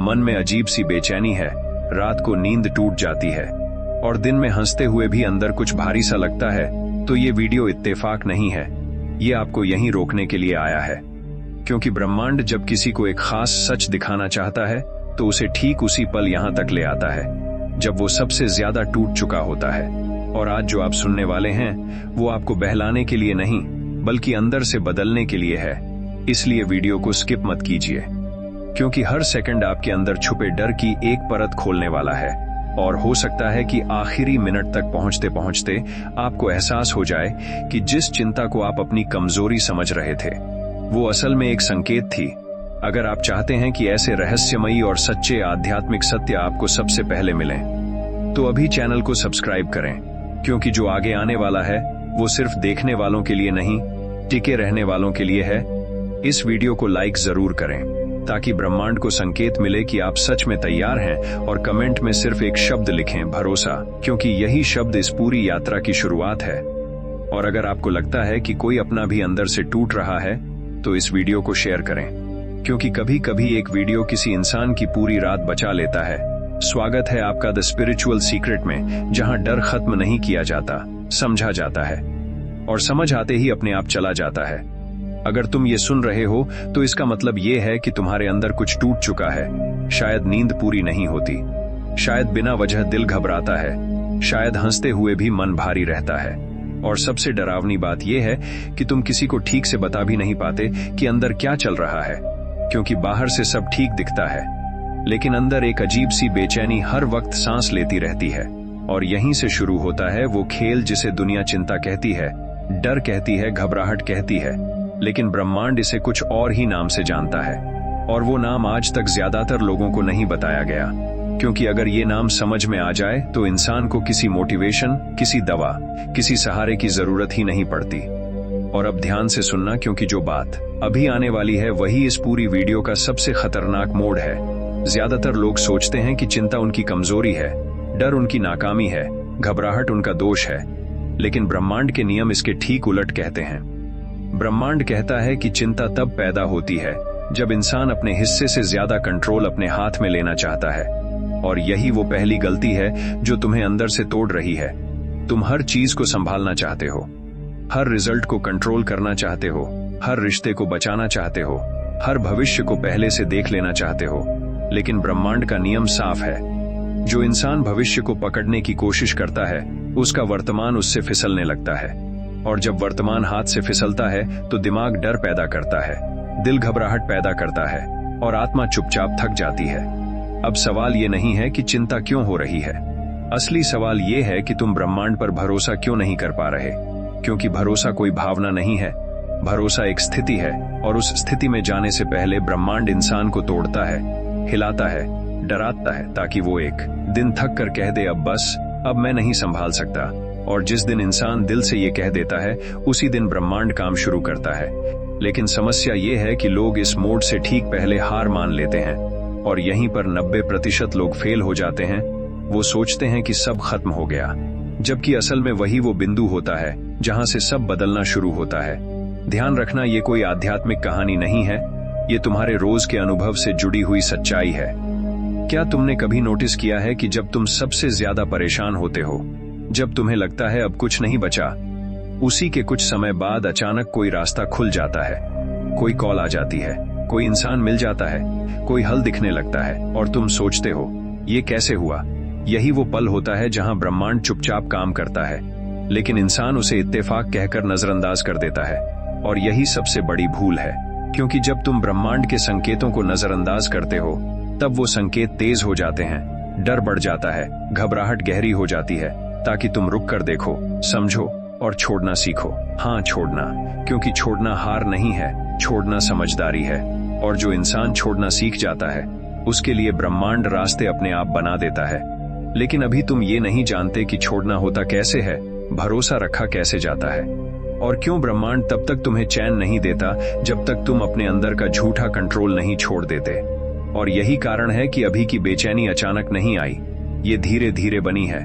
मन में अजीब सी बेचैनी है, रात को नींद टूट जाती है और दिन में हंसते हुए भी अंदर कुछ भारी सा लगता है, तो ये वीडियो इत्तेफाक नहीं है। ये आपको यहीं रोकने के लिए आया है, क्योंकि ब्रह्मांड जब किसी को एक खास सच दिखाना चाहता है तो उसे ठीक उसी पल यहां तक ले आता है जब वो सबसे ज्यादा टूट चुका होता है। और आज जो आप सुनने वाले हैं वो आपको बहलाने के लिए नहीं, बल्कि अंदर से बदलने के लिए है। इसलिए वीडियो को स्किप मत कीजिए, क्योंकि हर सेकंड आपके अंदर छुपे डर की एक परत खोलने वाला है। और हो सकता है कि आखिरी मिनट तक पहुंचते पहुंचते आपको एहसास हो जाए कि जिस चिंता को आप अपनी कमजोरी समझ रहे थे वो असल में एक संकेत थी। अगर आप चाहते हैं कि ऐसे रहस्यमयी और सच्चे आध्यात्मिक सत्य आपको सबसे पहले मिलें, तो अभी चैनल को सब्सक्राइब करें, क्योंकि जो आगे आने वाला है वो सिर्फ देखने वालों के लिए नहीं, टिके रहने वालों के लिए है। इस वीडियो को लाइक जरूर करें ताकि ब्रह्मांड को संकेत मिले कि आप सच में तैयार हैं, और कमेंट में सिर्फ एक शब्द लिखें, भरोसा, क्योंकि यही शब्द इस पूरी यात्रा की शुरुआत है। और अगर आपको लगता है कि कोई अपना भी अंदर से टूट रहा है तो इस वीडियो को शेयर करें, क्योंकि कभी कभी एक वीडियो किसी इंसान की पूरी रात बचा लेता है। स्वागत है आपका द स्पिरिचुअल सीक्रेट में, जहां डर खत्म नहीं किया जाता, समझा जाता है, और समझ आते ही अपने आप चला जाता है। अगर तुम ये सुन रहे हो तो इसका मतलब ये है कि तुम्हारे अंदर कुछ टूट चुका है। शायद नींद पूरी नहीं होती, शायद बिना वजह दिल घबराता है, शायद हंसते हुए भी मन भारी रहता है, और सबसे डरावनी बात यह है कि तुम किसी को ठीक से बता भी नहीं पाते कि अंदर क्या चल रहा है, क्योंकि बाहर से सब ठीक दिखता है, लेकिन अंदर एक अजीब सी बेचैनी हर वक्त सांस लेती रहती है। और यहीं से शुरू होता है वो खेल जिसे दुनिया चिंता कहती है, डर कहती है, घबराहट कहती है, लेकिन ब्रह्मांड इसे कुछ और ही नाम से जानता है। और वो नाम आज तक ज्यादातर लोगों को नहीं बताया गया, क्योंकि अगर ये नाम समझ में आ जाए तो इंसान को किसी मोटिवेशन, किसी दवा, किसी सहारे की जरूरत ही नहीं पड़ती। और अब ध्यान से सुनना, क्योंकि जो बात अभी आने वाली है वही इस पूरी वीडियो का सबसे खतरनाक मोड़ है। ज्यादातर लोग सोचते हैं कि चिंता उनकी कमजोरी है, डर उनकी नाकामी है, घबराहट उनका दोष है, लेकिन ब्रह्मांड के नियम इसके ठीक उलट कहते हैं। ब्रह्मांड कहता है कि चिंता तब पैदा होती है जब इंसान अपने हिस्से से ज्यादा कंट्रोल अपने हाथ में लेना चाहता है, और यही वो पहली गलती है जो तुम्हें अंदर से तोड़ रही है। तुम हर चीज को संभालना चाहते हो, हर रिजल्ट को कंट्रोल करना चाहते हो, हर रिश्ते को बचाना चाहते हो, हर भविष्य को पहले से देख लेना चाहते हो, लेकिन ब्रह्मांड का नियम साफ है। जो इंसान भविष्य को पकड़ने की कोशिश करता है उसका वर्तमान उससे फिसलने लगता है, और जब वर्तमान हाथ से फिसलता है तो दिमाग डर पैदा करता है, दिल घबराहट पैदा करता है, और आत्मा चुपचाप थक जाती है। अब सवाल ये नहीं है कि चिंता क्यों हो रही है, असली सवाल ये है कि तुम ब्रह्मांड पर भरोसा क्यों नहीं कर पा रहे। क्योंकि भरोसा कोई भावना नहीं है, भरोसा एक स्थिति है, और उस स्थिति में जाने से पहले ब्रह्मांड इंसान को तोड़ता है, हिलाता है, डराता है, ताकि वो एक दिन थक कर कह दे, अब बस, अब मैं नहीं संभाल सकता। और जिस दिन इंसान दिल से ये कह देता है उसी दिन ब्रह्मांड काम शुरू करता है। लेकिन समस्या ये है कि लोग इस मोड से ठीक पहले हार मान लेते हैं, और यहीं पर 90% लोग फेल हो जाते हैं। वो सोचते हैं कि सब खत्म हो गया, जबकि असल में वही वो बिंदु होता है जहां से सब बदलना शुरू होता है। ध्यान रखना, ये कोई आध्यात्मिक कहानी नहीं है, ये तुम्हारे रोज के अनुभव से जुड़ी हुई सच्चाई है। क्या तुमने कभी नोटिस किया है कि जब तुम सबसे ज्यादा परेशान होते हो, जब तुम्हें लगता है अब कुछ नहीं बचा, उसी के कुछ समय बाद अचानक कोई रास्ता खुल जाता है, कोई कॉल आ जाती है, कोई इंसान मिल जाता है, कोई हल दिखने लगता है, और तुम सोचते हो ये कैसे हुआ। यही वो पल होता है जहां ब्रह्मांड चुपचाप काम करता है, लेकिन इंसान उसे इत्तेफाक कहकर नजरअंदाज कर देता है। और यही सबसे बड़ी भूल है, क्योंकि जब तुम ब्रह्मांड के संकेतों को नजरअंदाज करते हो तब वो संकेत तेज हो जाते हैं, डर बढ़ जाता है, घबराहट गहरी हो जाती है, ताकि तुम रुक कर देखो, समझो और छोड़ना सीखो। हाँ, छोड़ना, क्योंकि छोड़ना हार नहीं है, छोड़ना समझदारी है। और जो इंसान छोड़ना सीख जाता है उसके लिए ब्रह्मांड रास्ते अपने आप बना देता है। लेकिन अभी तुम ये नहीं जानते कि छोड़ना होता कैसे है, भरोसा रखा कैसे जाता है, और क्यों ब्रह्मांड तब तक तुम्हें चैन नहीं देता जब तक तुम अपने अंदर का झूठा कंट्रोल नहीं छोड़ देते। और यही कारण है कि अभी की बेचैनी अचानक नहीं आई, ये धीरे धीरे बनी है।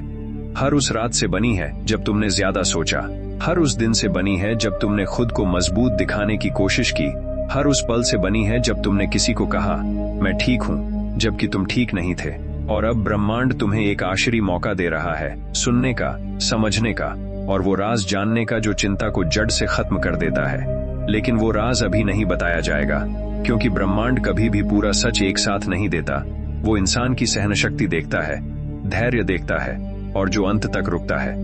हर उस रात से बनी है जब तुमने ज्यादा सोचा, हर उस दिन से बनी है जब तुमने खुद को मजबूत दिखाने की कोशिश की, हर उस पल से बनी है जब तुमने किसी को कहा मैं ठीक हूं, जबकि तुम ठीक नहीं थे। और अब ब्रह्मांड तुम्हें एक आखिरी मौका दे रहा है, सुनने का, समझने का और वो राज जानने का जो चिंता को जड़ से खत्म कर देता है। लेकिन वो राज अभी नहीं बताया जाएगा, क्योंकि ब्रह्मांड कभी भी पूरा सच एक साथ नहीं देता। वो इंसान की सहनशक्ति देखता है, धैर्य देखता है और जो अंत तक रुकता है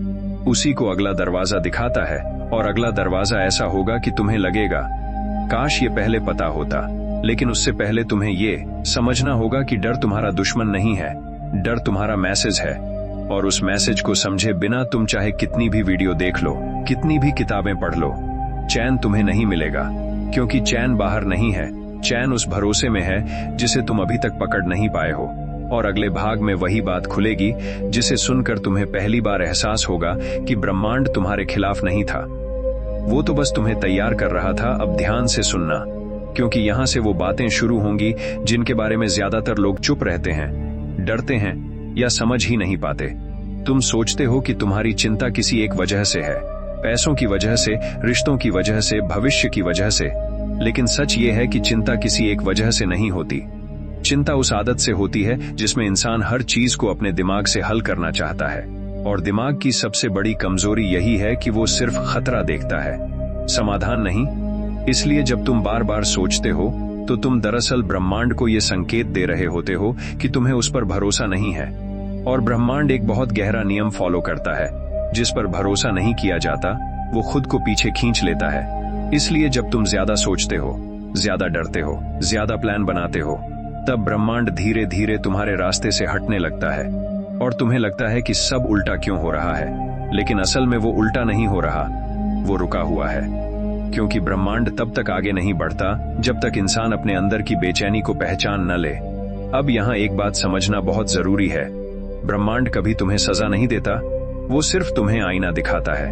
उसी को अगला दरवाजा दिखाता है। और अगला दरवाजा ऐसा होगा कि तुम्हें लगेगा काश ये पहले पता होता। लेकिन उससे पहले तुम्हें ये समझना होगा कि डर तुम्हारा दुश्मन नहीं है, डर तुम्हारा मैसेज है। और उस मैसेज को समझे बिना तुम चाहे कितनी भी वीडियो देख लो, कितनी भी किताबें पढ़ लो, चैन तुम्हें नहीं मिलेगा। क्योंकि चैन बाहर नहीं है, चैन उस भरोसे में है जिसे तुम अभी तक पकड़ नहीं पाए हो। और अगले भाग में वही बात खुलेगी जिसे सुनकर तुम्हें पहली बार एहसास होगा कि ब्रह्मांड तुम्हारे खिलाफ नहीं था, वो तो बस तुम्हें तैयार कर रहा था। अब ध्यान से सुनना, क्योंकि यहां से वो बातें शुरू होंगी जिनके बारे में ज्यादातर लोग चुप रहते हैं, डरते हैं या समझ ही नहीं पाते। तुम सोचते हो कि तुम्हारी चिंता किसी एक वजह से है, पैसों की वजह से, रिश्तों की वजह से, भविष्य की वजह से। लेकिन सच ये है कि चिंता किसी एक वजह से नहीं होती। चिंता उस आदत से होती है जिसमें इंसान हर चीज को अपने दिमाग से हल करना चाहता है। और दिमाग की सबसे बड़ी कमजोरी यही है कि वो सिर्फ खतरा देखता है, समाधान नहीं। इसलिए जब तुम बार बार सोचते हो तो तुम दरअसल ब्रह्मांड को ये संकेत दे रहे होते हो कि तुम्हें उस पर भरोसा नहीं है। और ब्रह्मांड एक बहुत गहरा नियम फॉलो करता है, जिस पर भरोसा नहीं किया जाता वो खुद को पीछे खींच लेता है। इसलिए जब तुम ज्यादा सोचते हो, ज्यादा डरते हो, ज्यादा प्लान बनाते हो, तब ब्रह्मांड धीरे धीरे तुम्हारे रास्ते से हटने लगता है। और तुम्हें लगता है कि सब उल्टा क्यों हो रहा है, लेकिन असल में वो उल्टा नहीं हो रहा, वो रुका हुआ है। क्योंकि ब्रह्मांड तब तक आगे नहीं बढ़ता जब तक इंसान अपने अंदर की बेचैनी को पहचान न ले। अब यहाँ एक बात समझना बहुत जरूरी है, ब्रह्मांड कभी तुम्हें सजा नहीं देता, वो सिर्फ तुम्हें आईना दिखाता है।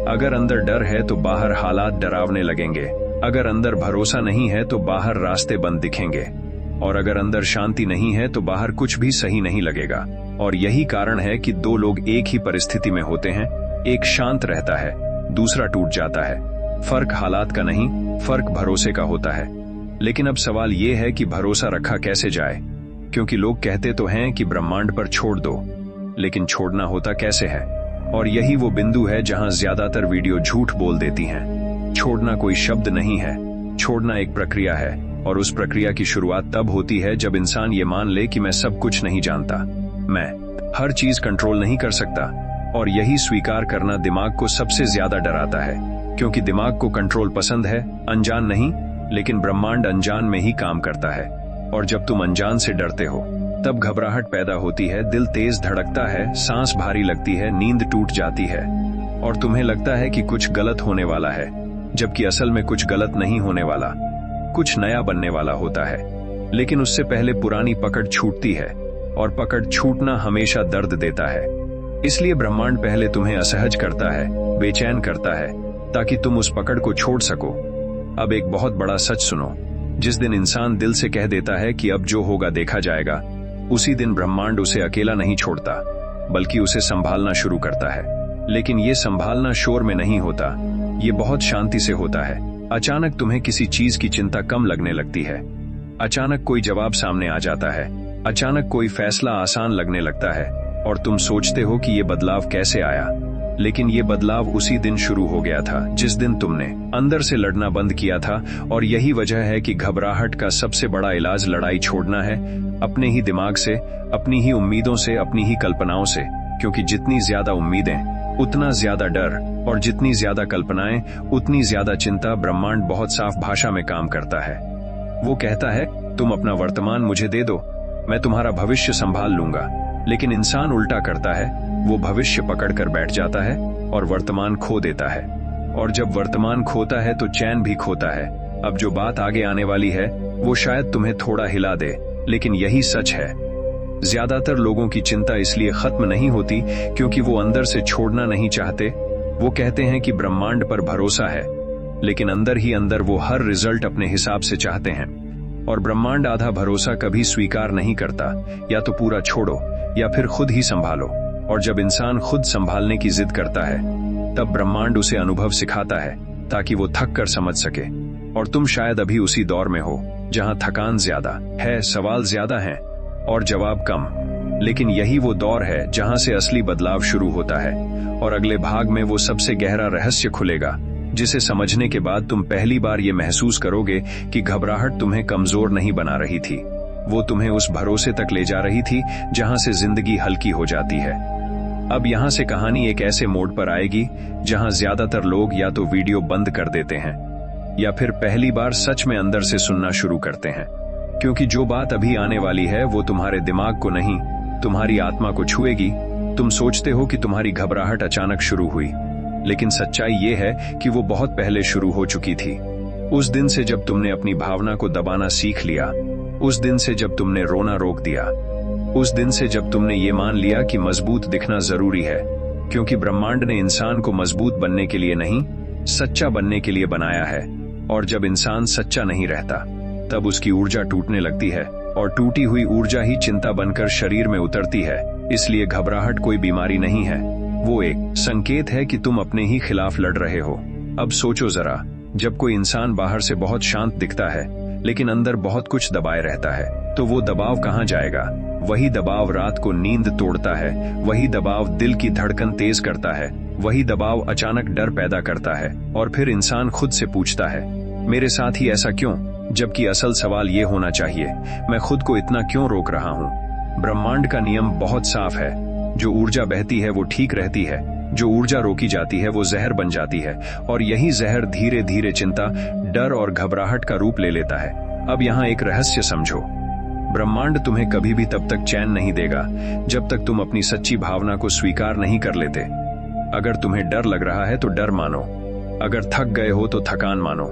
अगर अंदर डर है तो बाहर हालात डरावने लगेंगे, अगर अंदर भरोसा नहीं है तो बाहर रास्ते बंद दिखेंगे, और अगर अंदर शांति नहीं है तो बाहर कुछ भी सही नहीं लगेगा। और यही कारण है कि दो लोग एक ही परिस्थिति में होते हैं, एक शांत रहता है, दूसरा टूट जाता है। फर्क हालात का नहीं, फर्क भरोसे का होता है। लेकिन अब सवाल ये है कि भरोसा रखा कैसे जाए, क्योंकि लोग कहते तो हैं कि ब्रह्मांड पर छोड़ दो, लेकिन छोड़ना होता कैसे है। और यही वो बिंदु है जहां ज्यादातर वीडियो झूठ बोल देती हैं। छोड़ना कोई शब्द नहीं है, छोड़ना एक प्रक्रिया है। और उस प्रक्रिया की शुरुआत तब होती है जब इंसान ये मान ले कि मैं सब कुछ नहीं जानता, मैं हर चीज कंट्रोल नहीं कर सकता। और यही स्वीकार करना दिमाग को सबसे ज्यादा डराता है, क्योंकि दिमाग को कंट्रोल पसंद है, अनजान नहीं। लेकिन ब्रह्मांड अनजान में ही काम करता है। और जब तुम अनजान से डरते हो तब घबराहट पैदा होती है, दिल तेज धड़कता है, सांस भारी लगती है, नींद टूट जाती है और तुम्हें लगता है कि कुछ गलत होने वाला है, जबकि असल में कुछ गलत नहीं होने वाला, कुछ नया बनने वाला होता है। लेकिन उससे पहले पुरानी पकड़ छूटती है, और पकड़ छूटना हमेशा दर्द देता है। इसलिए ब्रह्मांड पहले तुम्हें असहज करता है, बेचैन करता है, ताकि तुम उस पकड़ को छोड़ सको। अब एक बहुत बड़ा सच सुनो, जिस दिन इंसान दिल से कह देता है कि अब जो होगा देखा जाएगा, उसी दिन ब्रह्मांड उसे अकेला नहीं छोड़ता, बल्कि उसे संभालना शुरू करता है। लेकिन ये संभालना शोर में नहीं होता, ये बहुत शांति से होता है। अचानक तुम्हें किसी चीज की चिंता कम लगने लगती है, अचानक कोई जवाब सामने आ जाता है, अचानक कोई फैसला आसान लगने लगता है, और तुम सोचते हो कि ये बदलाव कैसे आया। लेकिन ये बदलाव उसी दिन शुरू हो गया था जिस दिन तुमने अंदर से लड़ना बंद किया था। और यही वजह है कि घबराहट का सबसे बड़ा इलाज लड़ाई छोड़ना है, अपने ही दिमाग से, अपनी ही उम्मीदों से, अपनी ही कल्पनाओं से। क्योंकि जितनी ज्यादा उम्मीदें उतना ज्यादा डर, और जितनी ज्यादा कल्पनाएं उतनी ज्यादा चिंता। ब्रह्मांड बहुत साफ भाषा में काम करता है, वो कहता है तुम अपना वर्तमान मुझे दे दो, मैं तुम्हारा भविष्य संभाल लूंगा। लेकिन इंसान उल्टा करता है, वो भविष्य पकड़कर बैठ जाता है और वर्तमान खो देता है। और जब वर्तमान खोता है तो चैन भी खोता है। अब जो बात आगे आने वाली है वो शायद तुम्हें थोड़ा हिला दे, लेकिन यही सच है। ज्यादातर लोगों की चिंता इसलिए खत्म नहीं होती क्योंकि वो अंदर से छोड़ना नहीं चाहते। वो कहते हैं कि ब्रह्मांड पर भरोसा है, लेकिन अंदर ही अंदर वो हर रिजल्ट अपने हिसाब से चाहते हैं। और ब्रह्मांड आधा भरोसा कभी स्वीकार नहीं करता, या तो पूरा छोड़ो या फिर खुद ही संभालो। और जब इंसान खुद संभालने की जिद करता है तब ब्रह्मांड उसे अनुभव सिखाता है ताकि वो थक कर समझ सके। और तुम शायद अभी उसी दौर में हो जहां थकान ज्यादा है, सवाल ज्यादा हैं, और जवाब कम। लेकिन यही वो दौर है जहां से असली बदलाव शुरू होता है, और अगले भाग में वो सबसे गहरा रहस्य खुलेगा, जिसे समझने के बाद तुम पहली बार ये महसूस करोगे कि घबराहट तुम्हें कमजोर नहीं बना रही थी, वो तुम्हें उस भरोसे तक ले जा रही थी जहां से जिंदगी हल्की हो जाती है। अब यहां से कहानी एक ऐसे मोड़ पर आएगी जहां ज्यादातर लोग या तो वीडियो बंद कर देते हैं या फिर पहली बार सच में अंदर से सुनना शुरू करते हैं, क्योंकि जो बात अभी आने वाली है वो तुम्हारे दिमाग को नहीं, तुम्हारी आत्मा को छुएगी। तुम सोचते हो कि तुम्हारी घबराहट अचानक शुरू हुई, लेकिन सच्चाई ये है कि वो बहुत पहले शुरू हो चुकी थी। उस दिन से जब तुमने अपनी भावना को दबाना सीख लिया, उस दिन से जब तुमने रोना रोक दिया, उस दिन से जब तुमने ये मान लिया कि मजबूत दिखना जरूरी है, क्योंकि ब्रह्मांड ने इंसान को मजबूत बनने के लिए नहीं, सच्चा बनने के लिए बनाया है। और जब इंसान सच्चा नहीं रहता, तब उसकी ऊर्जा टूटने लगती है, और टूटी हुई ऊर्जा ही चिंता बनकर शरीर में उतरती है। इसलिए घबराहट कोई बीमारी नहीं है, वो एक संकेत है कि तुम अपने ही खिलाफ लड़ रहे हो। अब सोचो जरा, जब कोई इंसान बाहर से बहुत शांत दिखता है लेकिन अंदर बहुत कुछ दबाए रहता है, तो वो दबाव कहाँ जाएगा? वही दबाव रात को नींद तोड़ता है, वही दबाव दिल की धड़कन तेज करता है, वही दबाव अचानक डर पैदा करता है, और फिर इंसान खुद से पूछता है, मेरे साथ ही ऐसा क्यों? जबकि असल सवाल ये होना चाहिए, मैं खुद को इतना क्यों रोक रहा हूँ? ब्रह्मांड का नियम बहुत साफ है, जो ऊर्जा बहती है वो ठीक रहती है, जो ऊर्जा रोकी जाती है वो जहर बन जाती है, और यही जहर धीरे धीरे चिंता, डर और घबराहट का रूप ले लेता है। अब यहाँ एक रहस्य समझो, ब्रह्मांड तुम्हें कभी भी तब तक चैन नहीं देगा जब तक तुम अपनी सच्ची भावना को स्वीकार नहीं कर लेते। अगर तुम्हें डर लग रहा है तो डर मानो, अगर थक गए हो तो थकान मानो,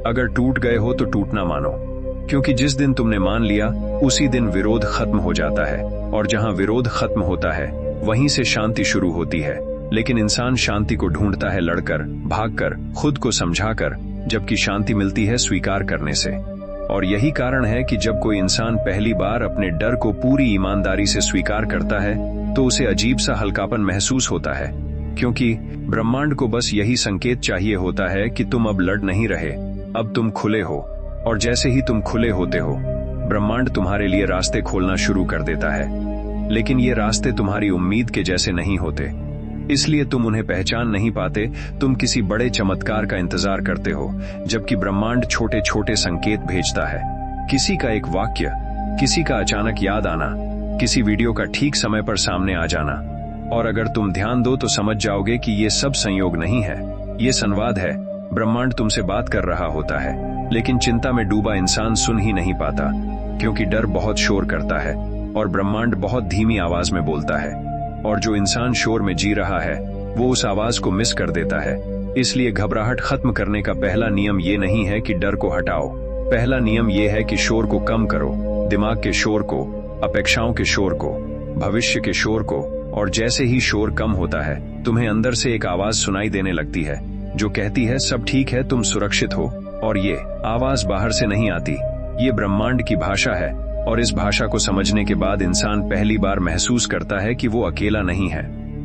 अगर टूट गए हो तो टूटना मानो, क्योंकि जिस दिन तुमने मान लिया उसी दिन विरोध खत्म हो जाता है, और जहां विरोध खत्म होता है वहीं से शांति शुरू होती है। लेकिन इंसान शांति को ढूंढता है लड़कर, भागकर, खुद को समझाकर, जबकि शांति मिलती है स्वीकार करने से। और यही कारण है कि जब कोई इंसान पहली बार अपने डर को पूरी ईमानदारी से स्वीकार करता है तो उसे अजीब सा हल्कापन महसूस होता है, क्योंकि ब्रह्मांड को बस यही संकेत चाहिए होता है कि तुम अब लड़ नहीं रहे, अब तुम खुले हो। और जैसे ही तुम खुले होते हो, ब्रह्मांड तुम्हारे लिए रास्ते खोलना शुरू कर देता है। लेकिन ये रास्ते तुम्हारी उम्मीद के जैसे नहीं होते, इसलिए तुम उन्हें पहचान नहीं पाते। तुम किसी बड़े चमत्कार का इंतजार करते हो, जबकि ब्रह्मांड छोटे छोटे संकेत भेजता है। किसी का एक वाक्य, किसी का अचानक याद आना, किसी वीडियो का ठीक समय पर सामने आ जाना। और अगर तुम ध्यान दो तो समझ जाओगे कि ये सब संयोग नहीं है, ये संवाद है। ब्रह्मांड तुमसे बात कर रहा होता है, लेकिन चिंता में डूबा इंसान सुन ही नहीं पाता, क्योंकि डर बहुत शोर करता है और ब्रह्मांड बहुत धीमी आवाज में बोलता है। और जो इंसान शोर में जी रहा है वो उस आवाज को मिस कर देता है। इसलिए घबराहट खत्म करने का पहला नियम ये नहीं है कि डर को हटाओ, पहला नियम ये है कि शोर को कम करो, दिमाग के शोर को, अपेक्षाओं के शोर को, भविष्य के शोर को। और जैसे ही शोर कम होता है, तुम्हें अंदर से एक आवाज सुनाई देने लगती है जो कहती है सब ठीक है, तुम सुरक्षित हो। और ये आवाज बाहर से नहीं आती, ये ब्रह्मांड की भाषा है। और इस भाषा को समझने के बाद इंसान पहली बार महसूस करता है कि वो अकेला नहीं है।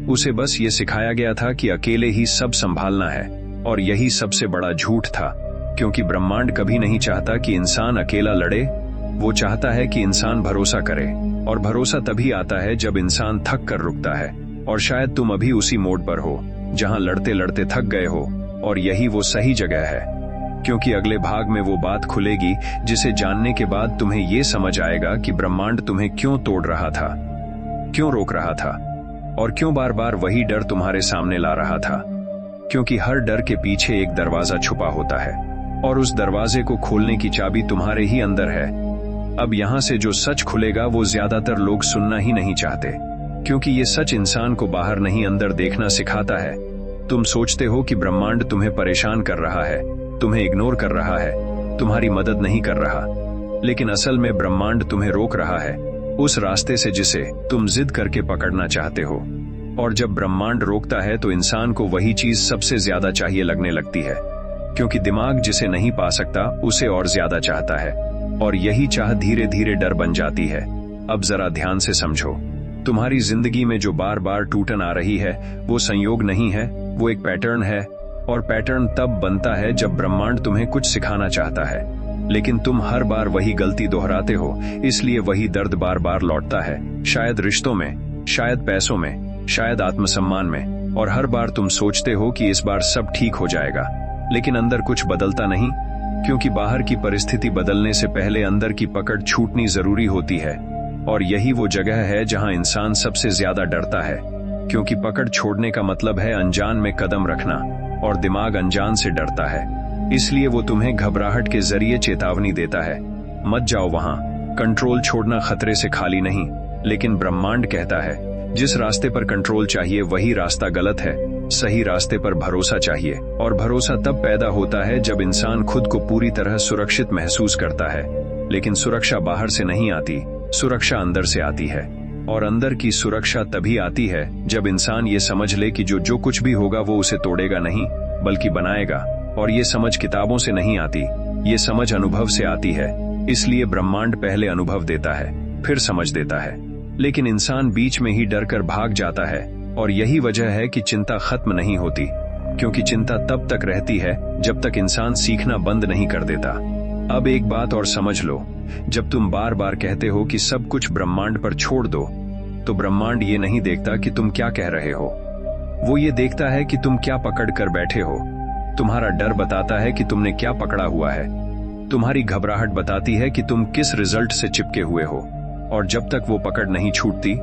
उसे बस ये सिखाया गया था कि अकेले ही सब संभालना है, और यही सबसे बड़ा झूठ था, क्योंकि ब्रह्मांड कभी नहीं चाहता कि इंसान अकेला लड़े, वो चाहता है कि इंसान भरोसा करे। और भरोसा तभी आता है जब इंसान थक कर रुकता है। और शायद तुम अभी उसी मोड पर हो जहां लड़ते लड़ते थक गए हो, और यही वो सही जगह है, क्योंकि अगले भाग में वो बात खुलेगी जिसे जानने के बाद तुम्हें ये समझ आएगा कि ब्रह्मांड तुम्हें क्यों तोड़ रहा था, क्यों रोक रहा था, और क्यों बार बार वही डर तुम्हारे सामने ला रहा था। क्योंकि हर डर के पीछे एक दरवाजा छुपा होता है, और उस दरवाजे को खोलने की चाबी तुम्हारे ही अंदर है। अब यहाँ से जो सच खुलेगा वो ज्यादातर लोग सुनना ही नहीं चाहते, क्योंकि ये सच इंसान को बाहर नहीं अंदर देखना सिखाता है। तुम सोचते हो कि ब्रह्मांड तुम्हें परेशान कर रहा है, तुम्हें इग्नोर कर रहा है, तुम्हारी मदद नहीं कर रहा, लेकिन असल में ब्रह्मांड तुम्हें रोक रहा है उस रास्ते से जिसे तुम जिद करके पकड़ना चाहते हो। और जब ब्रह्मांड रोकता है तो इंसान को वही चीज सबसे ज्यादा चाहिए लगने लगती है, क्योंकि दिमाग जिसे नहीं पा सकता उसे और ज्यादा चाहता है, और यही चाह धीरे धीरे डर बन जाती है। अब जरा ध्यान से समझो, तुम्हारी जिंदगी में जो बार बार टूटन आ रही है वो संयोग नहीं है, वो एक पैटर्न है। और पैटर्न तब बनता है जब ब्रह्मांड तुम्हें कुछ सिखाना चाहता है, लेकिन तुम हर बार वही गलती दोहराते हो, इसलिए वही दर्द बार बार लौटता है। शायद रिश्तों में, शायद पैसों में, शायद आत्मसम्मान में। और हर बार तुम सोचते हो कि इस बार सब ठीक हो जाएगा, लेकिन अंदर कुछ बदलता नहीं, क्योंकि बाहर की परिस्थिति बदलने से पहले अंदर की पकड़ छूटनी जरूरी होती है। और यही वो जगह है जहां इंसान सबसे ज्यादा डरता है, क्योंकि पकड़ छोड़ने का मतलब है अनजान में कदम रखना, और दिमाग अनजान से डरता है। इसलिए वो तुम्हें घबराहट के जरिए चेतावनी देता है, मत जाओ वहां। कंट्रोल छोड़ना खतरे से खाली नहीं, लेकिन ब्रह्मांड कहता है जिस रास्ते पर कंट्रोल चाहिए वही रास्ता गलत है। सही रास्ते पर भरोसा चाहिए, और भरोसा तब पैदा होता है जब इंसान खुद को पूरी तरह सुरक्षित महसूस करता है। लेकिन सुरक्षा बाहर से नहीं आती, सुरक्षा अंदर से आती है। और अंदर की सुरक्षा तभी आती है जब इंसान ये समझ ले कि जो कुछ भी होगा वो उसे तोड़ेगा नहीं, बल्कि बनाएगा। और ये समझ किताबों से नहीं आती, ये समझ अनुभव से आती है। इसलिए ब्रह्मांड पहले अनुभव देता है, फिर समझ देता है। लेकिन इंसान बीच में ही डर कर भाग जाता है, और यही वजह है कि चिंता खत्म नहीं होती, क्योंकि चिंता तब तक रहती है जब तक इंसान सीखना बंद नहीं कर देता। अब एक बात और समझ लो, जब तुम बार बार कहते हो कि सब कुछ ब्रह्मांड पर छोड़ दो, तो ब्रह्मांड ये नहीं देखता कि तुम क्या कह रहे हो, वो ये देखता है कि तुम क्या पकड़ कर बैठे हो। तुम्हारा डर बताता है कि तुमने क्या पकड़ा हुआ है, तुम्हारी घबराहट बताती है कि तुम किस रिजल्ट से चिपके हुए हो। और जब तक वो पकड़ नहीं छूटती,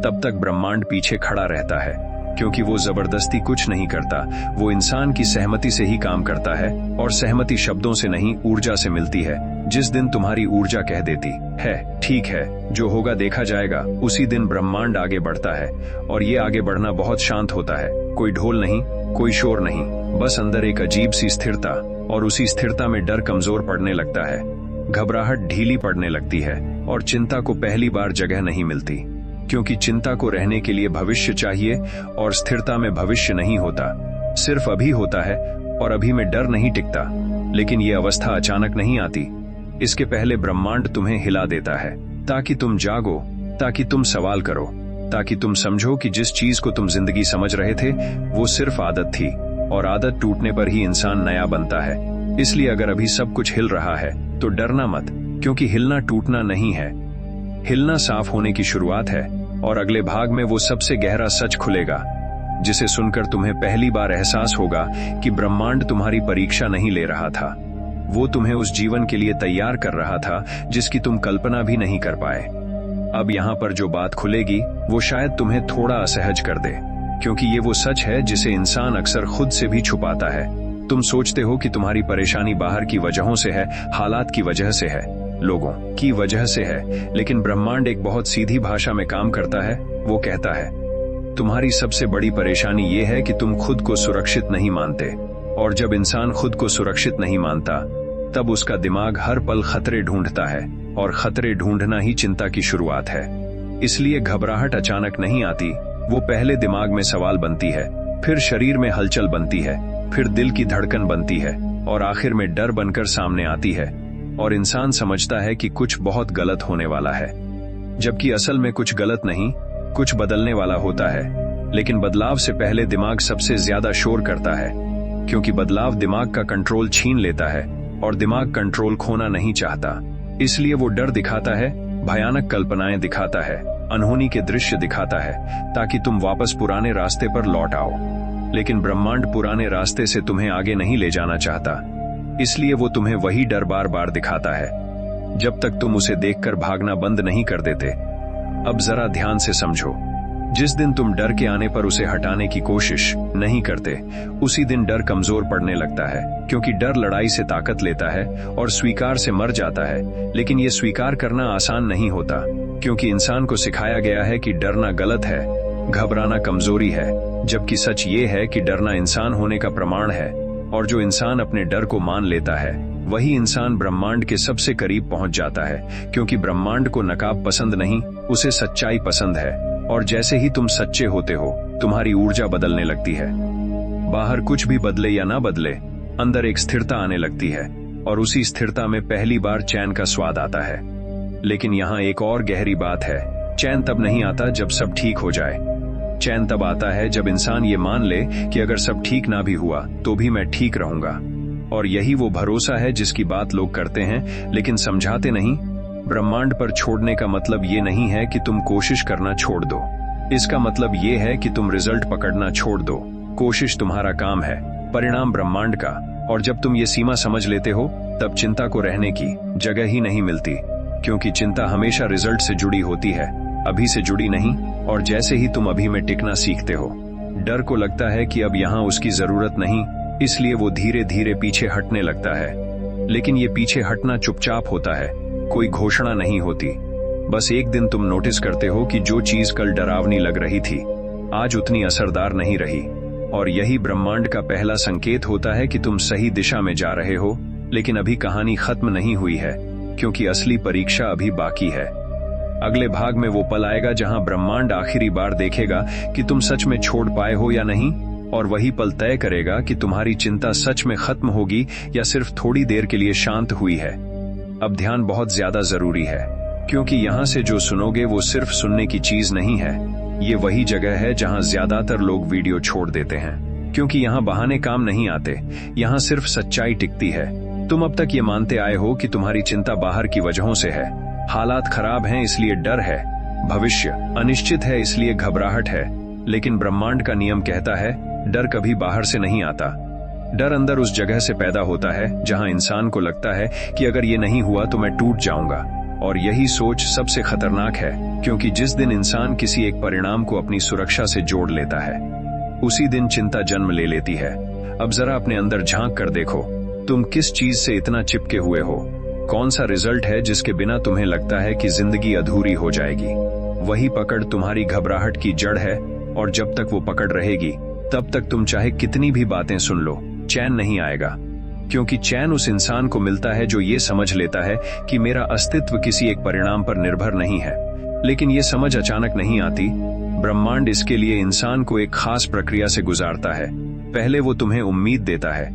तब तक ब्रह्मांड पीछे खड़ा रहता है, क्योंकि वो जबरदस्ती कुछ नहीं करता, वो इंसान की सहमति से ही काम करता है। और सहमति शब्दों से नहीं, ऊर्जा से मिलती है। जिस दिन तुम्हारी ऊर्जा कह देती है ठीक है, जो होगा देखा जाएगा, उसी दिन ब्रह्मांड आगे बढ़ता है। और ये आगे बढ़ना बहुत शांत होता है, कोई ढोल नहीं, कोई शोर नहीं, बस अंदर एक अजीब सी स्थिरता। और उसी स्थिरता में डर कमजोर पड़ने लगता है, घबराहट ढीली पड़ने लगती है, और चिंता को पहली बार जगह नहीं मिलती, क्योंकि चिंता को रहने के लिए भविष्य चाहिए, और स्थिरता में भविष्य नहीं होता, सिर्फ अभी होता है। और अभी में डर नहीं टिकता। लेकिन ये अवस्था अचानक नहीं आती, इसके पहले ब्रह्मांड तुम्हें हिला देता है, ताकि तुम जागो, ताकि तुम सवाल करो, ताकि तुम समझो कि जिस चीज को तुम जिंदगी समझ रहे थे वो सिर्फ आदत थी, और आदत टूटने पर ही इंसान नया बनता है। इसलिए अगर अभी सब कुछ हिल रहा है तो डरना मत, क्योंकि हिलना टूटना नहीं है, हिलना साफ होने की शुरुआत है। और अगले भाग में वो सबसे गहरा सच खुलेगा, जिसे सुनकर तुम्हें पहली बार एहसास होगा कि ब्रह्मांड तुम्हारी परीक्षा नहीं ले रहा था, वो तुम्हें उस जीवन के लिए तैयार कर रहा था जिसकी तुम कल्पना भी नहीं कर पाए। अब यहाँ पर जो बात खुलेगी वो शायद तुम्हें थोड़ा असहज कर दे, क्योंकि ये वो सच है जिसे इंसान अक्सर खुद से भी छुपाता है। तुम सोचते हो कि तुम्हारी परेशानी बाहर की वजहों से है, हालात की वजह से है, लोगों की वजह से है, लेकिन ब्रह्मांड एक बहुत सीधी भाषा में काम करता है। वो कहता है तुम्हारी सबसे बड़ी परेशानी ये है कि तुम खुद को सुरक्षित नहीं मानते, और जब इंसान खुद को सुरक्षित नहीं मानता तब उसका दिमाग हर पल खतरे ढूंढता है, और खतरे ढूंढना ही चिंता की शुरुआत है। इसलिए घबराहट अचानक नहीं आती, वो पहले दिमाग में सवाल बनती है, फिर शरीर में हलचल बनती है, फिर दिल की धड़कन बनती है, और आखिर में डर बनकर सामने आती है। और इंसान समझता है कि कुछ बहुत गलत होने वाला है, जबकि असल में कुछ गलत नहीं, कुछ बदलने वाला होता है। लेकिन बदलाव से पहले दिमाग सबसे ज्यादा शोर करता है, क्योंकि बदलाव दिमाग का कंट्रोल छीन लेता है, और दिमाग कंट्रोल खोना नहीं चाहता। इसलिए वो डर दिखाता है, भयानक कल्पनाएं दिखाता है, अनहोनी के दृश्य दिखाता है, ताकि तुम वापस पुराने रास्ते पर लौट आओ। लेकिन ब्रह्मांड पुराने रास्ते से तुम्हें आगे नहीं ले जाना चाहता, इसलिए वो तुम्हें वही डर बार बार दिखाता है, जब तक तुम उसे देखकर भागना बंद नहीं कर देते। अब जरा ध्यान से समझो, जिस दिन तुम डर के आने पर उसे हटाने की कोशिश नहीं करते, उसी दिन डर कमजोर पड़ने लगता है, क्योंकि डर लड़ाई से ताकत लेता है और स्वीकार से मर जाता है। लेकिन ये स्वीकार करना आसान नहीं होता, क्योंकि इंसान को सिखाया गया है कि डरना गलत है, घबराना कमजोरी है, जबकि सच ये है कि डरना इंसान होने का प्रमाण है। और जो इंसान अपने डर को मान लेता है, वही इंसान ब्रह्मांड के सबसे करीब पहुंच जाता है, क्योंकि ब्रह्मांड को नकाब पसंद नहीं, उसे सच्चाई पसंद है। और जैसे ही तुम सच्चे होते हो, तुम्हारी ऊर्जा बदलने लगती है। बाहर कुछ भी बदले या ना बदले, अंदर एक स्थिरता आने लगती है, और उसी स्थिरता में पहली बार चैन का स्वाद आता है। लेकिन यहाँ एक और गहरी बात है, चैन तब नहीं आता जब सब ठीक हो जाए। चैन तब आता है जब इंसान ये मान ले कि अगर सब ठीक ना भी हुआ तो भी मैं ठीक रहूंगा। और यही वो भरोसा है जिसकी बात लोग करते हैं लेकिन समझाते नहीं। ब्रह्मांड पर छोड़ने का मतलब ये नहीं है कि तुम कोशिश करना छोड़ दो। इसका मतलब ये है कि तुम रिजल्ट पकड़ना छोड़ दो। कोशिश तुम्हारा काम है, परिणाम ब्रह्मांड का। और जब तुम ये सीमा समझ लेते हो तब चिंता को रहने की जगह ही नहीं मिलती, क्योंकि चिंता हमेशा रिजल्ट से जुड़ी होती है, अभी से जुड़ी नहीं। और जैसे ही तुम अभी में टिकना सीखते हो, डर को लगता है कि अब यहाँ उसकी जरूरत नहीं, इसलिए वो धीरे धीरे पीछे हटने लगता है। लेकिन ये पीछे हटना चुपचाप होता है, कोई घोषणा नहीं होती। बस एक दिन तुम नोटिस करते हो कि जो चीज कल डरावनी लग रही थी आज उतनी असरदार नहीं रही। और यही ब्रह्मांड का पहला संकेत होता है कि तुम सही दिशा में जा रहे हो। लेकिन अभी कहानी खत्म नहीं हुई है, क्योंकि असली परीक्षा अभी बाकी है। अगले भाग में वो पल आएगा जहां ब्रह्मांड आखिरी बार देखेगा कि तुम सच में छोड़ पाए हो या नहीं, और वही पल तय करेगा कि तुम्हारी चिंता सच में खत्म होगी या सिर्फ थोड़ी देर के लिए शांत हुई है। अब ध्यान बहुत ज्यादा जरूरी है, क्योंकि यहाँ से जो सुनोगे वो सिर्फ सुनने की चीज नहीं है। ये वही जगह है जहाँ ज्यादातर लोग वीडियो छोड़ देते हैं, क्योंकि यहाँ बहाने काम नहीं आते, यहाँ सिर्फ सच्चाई टिकती है। तुम अब तक ये मानते आए हो कि तुम्हारी चिंता बाहर की वजहों से है, हालात खराब हैं इसलिए डर है, भविष्य अनिश्चित है इसलिए घबराहट है। लेकिन ब्रह्मांड का नियम कहता है डर कभी बाहर से नहीं आता। डर अंदर उस जगह से पैदा होता है जहां इंसान को लगता है कि अगर ये नहीं हुआ तो मैं टूट जाऊंगा। और यही सोच सबसे खतरनाक है, क्योंकि जिस दिन इंसान किसी एक परिणाम को अपनी सुरक्षा से जोड़ लेता है, उसी दिन चिंता जन्म ले लेती है। अब जरा अपने अंदर झांक कर देखो, तुम किस चीज से इतना चिपके हुए हो? कौन सा रिजल्ट है जिसके बिना तुम्हें लगता है कि जिंदगी अधूरी हो जाएगी? वही पकड़ तुम्हारी घबराहट की जड़ है, और जब तक वो पकड़ रहेगी तब तक तुम चाहे कितनी भी बातें सुन लो, चैन नहीं आएगा। क्योंकि चैन उस इंसान को मिलता है जो ये समझ लेता है कि मेरा अस्तित्व किसी एक परिणाम पर निर्भर नहीं है। लेकिन ये समझ अचानक नहीं आती। ब्रह्मांड इसके लिए इंसान को एक खास प्रक्रिया से गुजारता है। पहले वो तुम्हें उम्मीद देता है,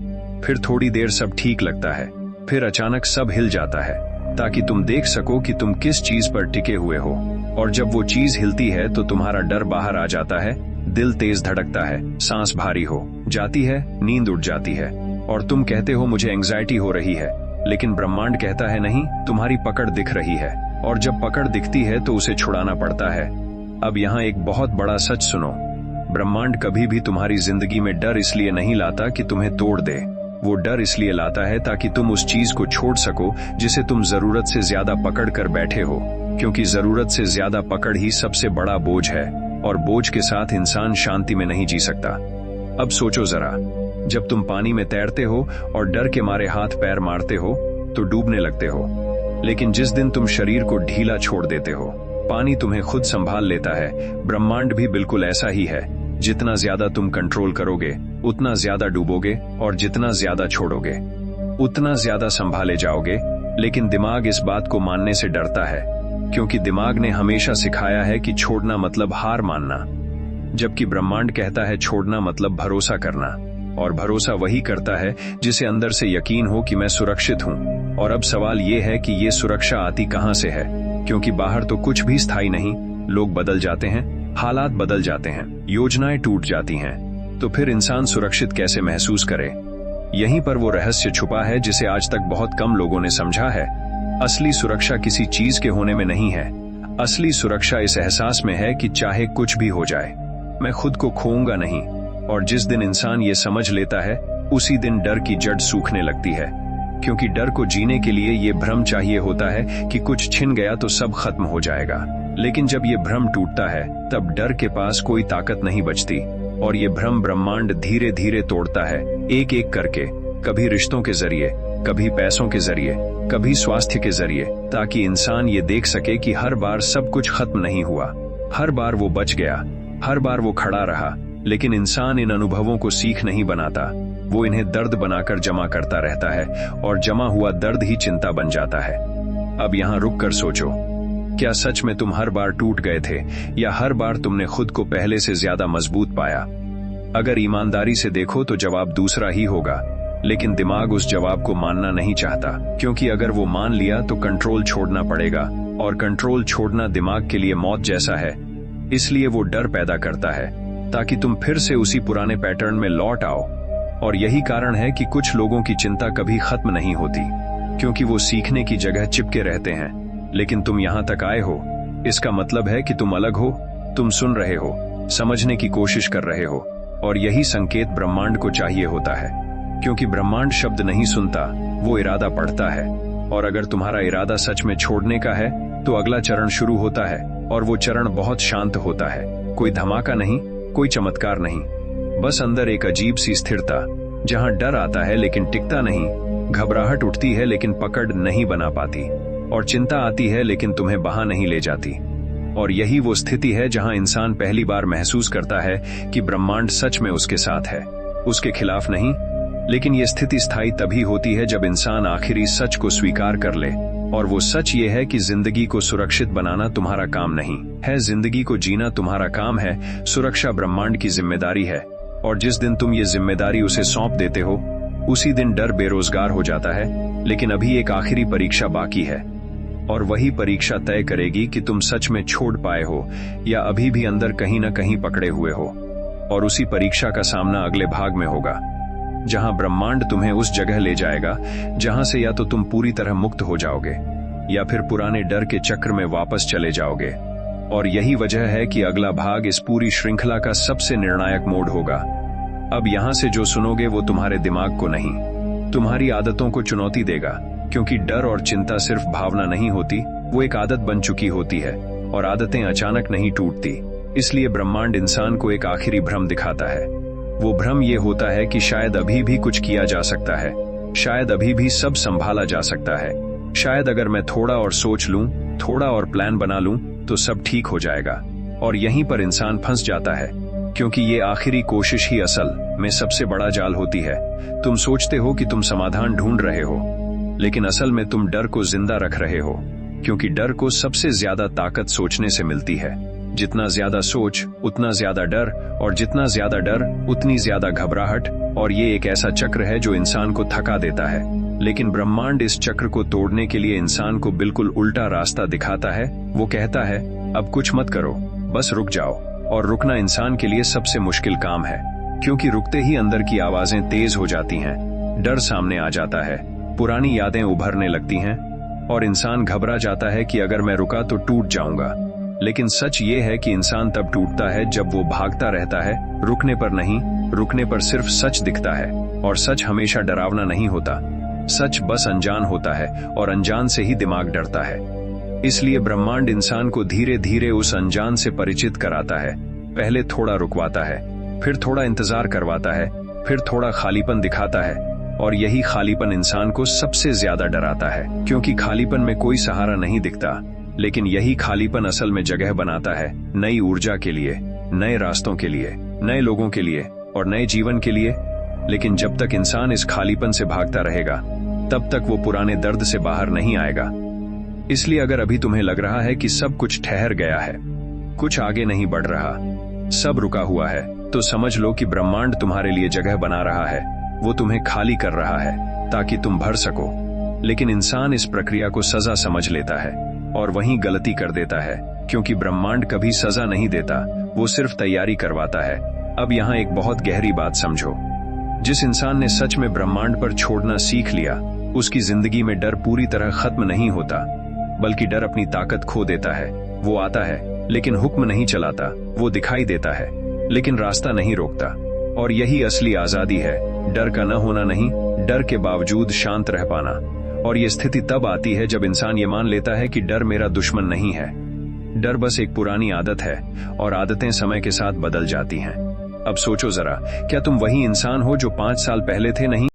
फिर थोड़ी देर सब ठीक लगता है, फिर अचानक सब हिल जाता है, ताकि तुम देख सको कि तुम किस चीज पर टिके हुए हो। और जब वो चीज हिलती है तो तुम्हारा डर बाहर आ जाता है, दिल तेज धड़कता है, सांस भारी हो जाती है, नींद उड़ जाती है, और तुम कहते हो मुझे एंग्जाइटी हो रही है। लेकिन ब्रह्मांड कहता है नहीं, तुम्हारी पकड़ दिख रही है, और जब पकड़ दिखती है तो उसे छुड़ाना पड़ता है। अब यहाँ एक बहुत बड़ा सच सुनो, ब्रह्मांड कभी भी तुम्हारी जिंदगी में डर इसलिए नहीं लाता कि तुम्हें तोड़ दे। वो डर इसलिए लाता है ताकि तुम उस चीज को छोड़ सको जिसे तुम जरूरत से ज्यादा पकड़ कर बैठे हो। क्योंकि जरूरत से ज्यादा पकड़ ही सबसे बड़ा बोझ है, और बोझ के साथ इंसान शांति में नहीं जी सकता। अब सोचो जरा, जब तुम पानी में तैरते हो और डर के मारे हाथ पैर मारते हो तो डूबने लगते हो। लेकिन जिस दिन तुम शरीर को ढीला छोड़ देते हो, पानी तुम्हें खुद संभाल लेता है। ब्रह्मांड भी बिल्कुल ऐसा ही है। जितना ज्यादा तुम कंट्रोल करोगे उतना ज्यादा डूबोगे, और जितना ज्यादा छोड़ोगे उतना ज्यादा संभाले जाओगे। लेकिन दिमाग इस बात को मानने से डरता है, क्योंकि दिमाग ने हमेशा सिखाया है कि छोड़ना मतलब हार मानना, जबकि ब्रह्मांड कहता है छोड़ना मतलब भरोसा करना। और भरोसा वही करता है जिसे अंदर से यकीन हो कि मैं सुरक्षित हूँ। और अब सवाल ये है कि ये सुरक्षा आती कहाँ से है, क्योंकि बाहर तो कुछ भी स्थायी नहीं। लोग बदल जाते हैं, हालात बदल जाते हैं, योजनाएं टूट जाती हैं, तो फिर इंसान सुरक्षित कैसे महसूस करे? यहीं पर वो रहस्य छुपा है जिसे आज तक बहुत कम लोगों ने समझा है। असली सुरक्षा किसी चीज के होने में नहीं है। असली सुरक्षा इस एहसास में है कि चाहे कुछ भी हो जाए, मैं खुद को खोऊंगा नहीं। और जिस दिन इंसान ये समझ लेता है, उसी दिन डर की जड़ सूखने लगती है। क्योंकि डर को जीने के लिए ये भ्रम चाहिए होता है कि कुछ छिन गया तो सब खत्म हो जाएगा। लेकिन जब ये भ्रम टूटता है तब डर के पास कोई ताकत नहीं बचती, और ये भ्रम ब्रह्मांड धीरे धीरे तोड़ता है, एक एक करके, कभी रिश्तों के जरिए, कभी पैसों के जरिए, कभी स्वास्थ्य के जरिए, ताकि इंसान ये देख सके कि हर बार सब कुछ खत्म नहीं हुआ, हर बार वो बच गया, हर बार वो खड़ा रहा। लेकिन इंसान इन अनुभवों को सीख नहीं बनाता, वो इन्हें दर्द बनाकर जमा करता रहता है, और जमा हुआ दर्द ही चिंता बन जाता है। अब यहाँ रुक कर सोचो, क्या सच में तुम हर बार टूट गए थे, या हर बार तुमने खुद को पहले से ज्यादा मजबूत पाया? अगर ईमानदारी से देखो तो जवाब दूसरा ही होगा। लेकिन दिमाग उस जवाब को मानना नहीं चाहता, क्योंकि अगर वो मान लिया तो कंट्रोल छोड़ना पड़ेगा, और कंट्रोल छोड़ना दिमाग के लिए मौत जैसा है। इसलिए वो डर पैदा करता है ताकि तुम फिर से उसी पुराने पैटर्न में लौट आओ। और यही कारण है कि कुछ लोगों की चिंता कभी खत्म नहीं होती, क्योंकि वो सीखने की जगह चिपके रहते हैं। लेकिन तुम यहाँ तक आए हो, इसका मतलब है कि तुम अलग हो, तुम सुन रहे हो, समझने की कोशिश कर रहे हो, और यही संकेत ब्रह्मांड को चाहिए होता है। क्योंकि ब्रह्मांड शब्द नहीं सुनता, वो इरादा पढ़ता है। और अगर तुम्हारा इरादा सच में छोड़ने का है तो अगला चरण शुरू होता है, और वो चरण बहुत शांत होता है। कोई धमाका नहीं, कोई चमत्कार नहीं, बस अंदर एक अजीब सी स्थिरता, जहां डर आता है लेकिन टिकता नहीं, घबराहट उठती है लेकिन पकड़ नहीं बना पाती, और चिंता आती है लेकिन तुम्हें बहा नहीं ले जाती। और यही वो स्थिति है जहां इंसान पहली बार महसूस करता है कि ब्रह्मांड सच में उसके साथ है, उसके खिलाफ नहीं। लेकिन यह स्थिति स्थायी तभी होती है जब इंसान आखिरी सच को स्वीकार कर ले, और वो सच ये है कि जिंदगी को सुरक्षित बनाना तुम्हारा काम नहीं है, जिंदगी को जीना तुम्हारा काम है, सुरक्षा ब्रह्मांड की जिम्मेदारी है। और जिस दिन तुम ये जिम्मेदारी उसे सौंप देते हो, उसी दिन डर बेरोजगार हो जाता है। लेकिन अभी एक आखिरी परीक्षा बाकी है, और वही परीक्षा तय करेगी कि तुम सच में छोड़ पाए हो या अभी भी अंदर कहीं न कहीं पकड़े हुए हो। और उसी परीक्षा का सामना अगले भाग में होगा, जहां ब्रह्मांड तुम्हें उस जगह ले जाएगा जहां से या तो तुम पूरी तरह मुक्त हो जाओगे या फिर पुराने डर के चक्र में वापस चले जाओगे। और यही वजह है कि अगला भाग इस पूरी श्रृंखला का सबसे निर्णायक मोड़ होगा। अब यहां से जो सुनोगे वो तुम्हारे दिमाग को नहीं, तुम्हारी आदतों को चुनौती देगा, क्योंकि डर और चिंता सिर्फ भावना नहीं होती, वो एक आदत बन चुकी होती है, और आदतें अचानक नहीं टूटती। इसलिए ब्रह्मांड इंसान को एक आखिरी भ्रम दिखाता है। वो भ्रम ये होता है कि शायद अभी भी कुछ किया जा सकता है, शायद अभी भी सब संभाला जा सकता है, शायद अगर मैं थोड़ा और सोच लूं, थोड़ा और प्लान बना लूं, तो सब ठीक हो जाएगा। और यहीं पर इंसान फंस जाता है, क्योंकि ये आखिरी कोशिश ही असल में सबसे बड़ा जाल होती है। तुम सोचते हो कि तुम समाधान ढूंढ रहे हो, लेकिन असल में तुम डर को जिंदा रख रहे हो, क्योंकि डर को सबसे ज्यादा ताकत सोचने से मिलती है। जितना ज्यादा सोच उतना ज्यादा डर, और जितना ज्यादा डर उतनी ज्यादा घबराहट, और ये एक ऐसा चक्र है जो इंसान को थका देता है। लेकिन ब्रह्मांड इस चक्र को तोड़ने के लिए इंसान को बिल्कुल उल्टा रास्ता दिखाता है। वो कहता है, अब कुछ मत करो, बस रुक जाओ। और रुकना इंसान के लिए सबसे मुश्किल काम है, क्योंकि रुकते ही अंदर की आवाजें तेज हो जाती हैं, डर सामने आ जाता है, पुरानी यादें उभरने लगती हैं, और इंसान घबरा जाता है कि अगर मैं रुका तो टूट जाऊंगा। लेकिन सच ये है कि इंसान तब टूटता है जब वो भागता रहता है, रुकने पर नहीं। रुकने पर सिर्फ सच दिखता है, और सच हमेशा डरावना नहीं होता। सच बस अनजान होता है, और अनजान से ही दिमाग डरता है। इसलिए ब्रह्मांड इंसान को धीरे धीरे उस अनजान से परिचित कराता है। पहले थोड़ा रुकवाता है, फिर थोड़ा इंतजार करवाता है, फिर थोड़ा खालीपन दिखाता है। और यही खालीपन इंसान को सबसे ज्यादा डराता है, क्योंकि खालीपन में कोई सहारा नहीं दिखता। लेकिन यही खालीपन असल में जगह बनाता है नई ऊर्जा के लिए, नए रास्तों के लिए, नए लोगों के लिए, और नए जीवन के लिए। लेकिन जब तक इंसान इस खालीपन से भागता रहेगा, तब तक वो पुराने दर्द से बाहर नहीं आएगा। इसलिए अगर अभी तुम्हें लग रहा है कि सब कुछ ठहर गया है, कुछ आगे नहीं बढ़ रहा, सब रुका हुआ है, तो समझ लो कि ब्रह्मांड तुम्हारे लिए जगह बना रहा है। वो तुम्हें खाली कर रहा है ताकि तुम भर सको। लेकिन इंसान इस प्रक्रिया को सजा समझ लेता है, और वहीं गलती कर देता है, क्योंकि ब्रह्मांड कभी सजा नहीं देता, वो सिर्फ तैयारी करवाता है। अब यहाँ एक बहुत गहरी बात समझो। जिस इंसान ने सच में ब्रह्मांड पर छोड़ना सीख लिया, उसकी जिंदगी में डर पूरी तरह खत्म नहीं होता, बल्कि डर अपनी ताकत खो देता है। वो आता है लेकिन हुक्म नहीं चलाता, वो दिखाई देता है लेकिन रास्ता नहीं रोकता। और यही असली आजादी है, डर का न होना नहीं, डर के बावजूद शांत रह पाना। और ये स्थिति तब आती है जब इंसान ये मान लेता है कि डर मेरा दुश्मन नहीं है, डर बस एक पुरानी आदत है, और आदतें समय के साथ बदल जाती हैं। अब सोचो जरा, क्या तुम वही इंसान हो जो 5 साल पहले थे? नहीं।